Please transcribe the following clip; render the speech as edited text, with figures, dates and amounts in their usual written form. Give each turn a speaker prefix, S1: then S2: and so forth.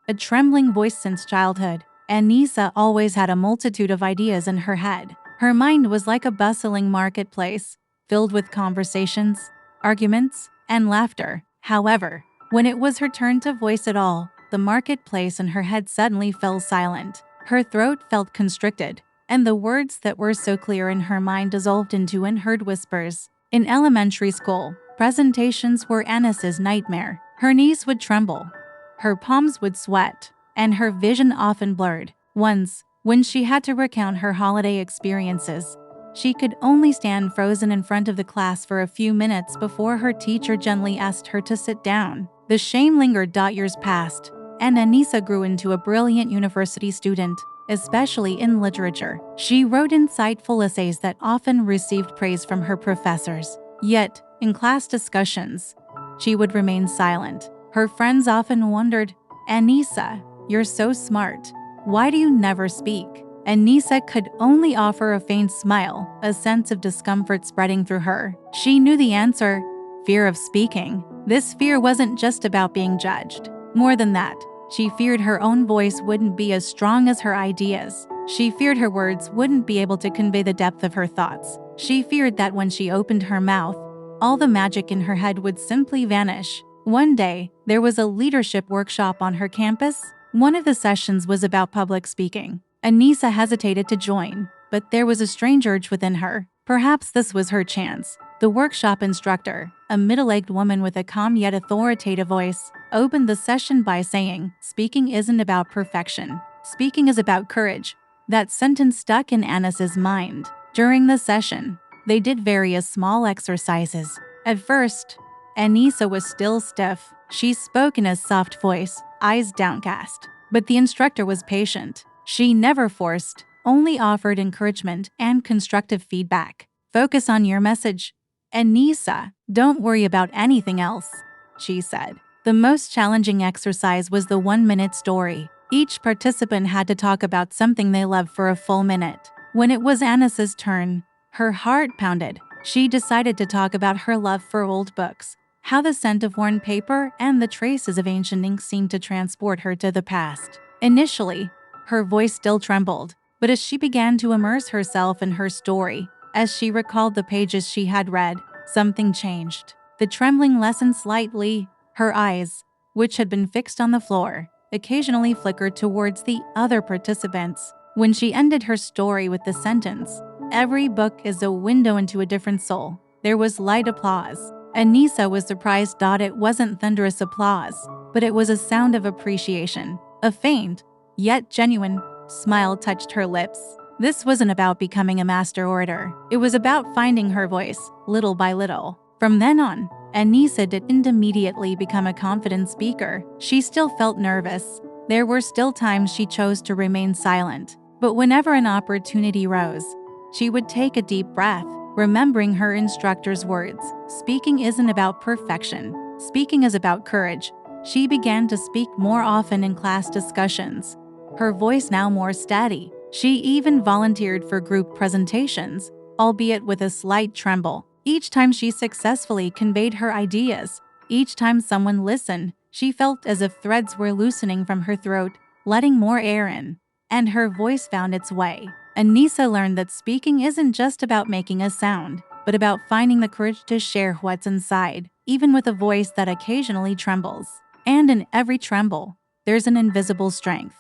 S1: a trembling voice since childhood. Anissa always had a multitude of ideas in her head. Her mind was like a bustling marketplace, filled with conversations, arguments, and laughter. However, when it was her turn to voice it all, the marketplace in her head suddenly fell silent. Her throat felt constricted, and the words that were so clear in her mind dissolved into unheard whispers. In elementary school, presentations were Anissa's nightmare. Her knees would tremble, her palms would sweat, and her vision often blurred. Once, when she had to recount her holiday experiences, she could only stand frozen in front of the class for a few minutes before her teacher gently asked her to sit down. The shame lingered. Years passed, and Anissa grew into a brilliant university student, especially in literature. She wrote insightful essays that often received praise from her professors. Yet, in class discussions, she would remain silent. Her friends often wondered, "Anissa, you're so smart. Why do you never speak?" Anissa could only offer a faint smile, a sense of discomfort spreading through her. She knew the answer: fear of speaking. This fear wasn't just about being judged. More than that, she feared her own voice wouldn't be as strong as her ideas. She feared her words wouldn't be able to convey the depth of her thoughts. She feared that when she opened her mouth, all the magic in her head would simply vanish. One day, there was a leadership workshop on her campus. One of the sessions was about public speaking. Anissa hesitated to join, but there was a strange urge within her. Perhaps this was her chance. The workshop instructor, a middle-aged woman with a calm yet authoritative voice, opened the session by saying, "Speaking isn't about perfection. Speaking is about courage." That sentence stuck in Anissa's mind. During the session, they did various small exercises. At first, Anissa was still stiff. She spoke in a soft voice, eyes downcast. But the instructor was patient. She never forced, only offered encouragement and constructive feedback. "Focus on your message, Anissa. Don't worry about anything else," she said. The most challenging exercise was the 1-minute story. Each participant had to talk about something they loved for a full minute. When it was Anissa's turn, her heart pounded. She decided to talk about her love for old books, how the scent of worn paper and the traces of ancient ink seemed to transport her to the past. Initially, her voice still trembled, but as she began to immerse herself in her story, as she recalled the pages she had read, something changed. The trembling lessened slightly. Her eyes, which had been fixed on the floor, occasionally flickered towards the other participants. When she ended her story with the sentence, "Every book is a window into a different soul," there was light applause. Anissa was surprised. It wasn't thunderous applause, but it was a sound of appreciation. A faint, yet genuine, smile touched her lips. This wasn't about becoming a master orator. It was about finding her voice, little by little. From then on, Anissa didn't immediately become a confident speaker. She still felt nervous. There were still times she chose to remain silent. But whenever an opportunity rose, she would take a deep breath, remembering her instructor's words. Speaking isn't about perfection. Speaking is about courage. She began to speak more often in class discussions, her voice now more steady. She even volunteered for group presentations, albeit with a slight tremble. Each time she successfully conveyed her ideas, each time someone listened, she felt as if threads were loosening from her throat, letting more air in, and her voice found its way. Anissa learned that speaking isn't just about making a sound, but about finding the courage to share what's inside, even with a voice that occasionally trembles. And in every tremble, there's an invisible strength.